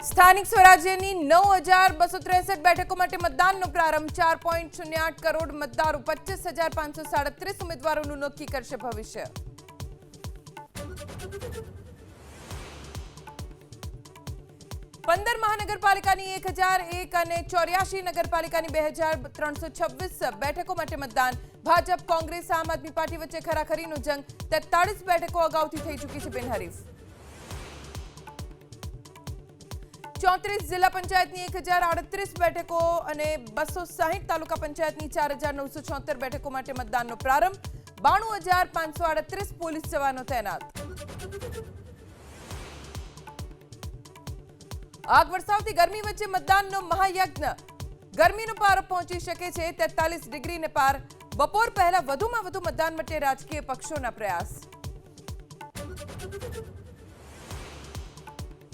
સ્થાનિક સ્વરાજ્યની 9263 બેઠકો માટે મતદાનનો પ્રારંભ 4.08 કરોડ મતદારો 25,537 ઉમેદવારોનું નક્કી કરશે ભવિષ્ય. પંદર મહાનગરપાલિકાની 1001 અને 84 નગરપાલિકાની 2326 બેઠકો માટે મતદાન. ભાજપ, કોંગ્રેસ, આમ આદમી પાર્ટી વચ્ચે ખરાખરીનો જંગ. 43 બેઠકો અગાઉથી થઈ ચૂકી છે બિનહરીફ. 34 જિલ્લા પંચાયતની 1038 બેઠકો અને 260 તાલુકા પંચાયતની 4976 બેઠકો માટે મતદાનનો પ્રારંભ. 92538 પોલીસ જવાનો તૈનાત. આગ વરસાવતી ગરમી વચ્ચે મતદાનનો મહાયજ્ઞ. ગરમીનો પારો પહોંચી શકે છે 43 ડિગ્રીને પાર. બપોર પહેલા વધુમાં વધુ મતદાન માટે રાજકીય પક્ષોના પ્રયાસ.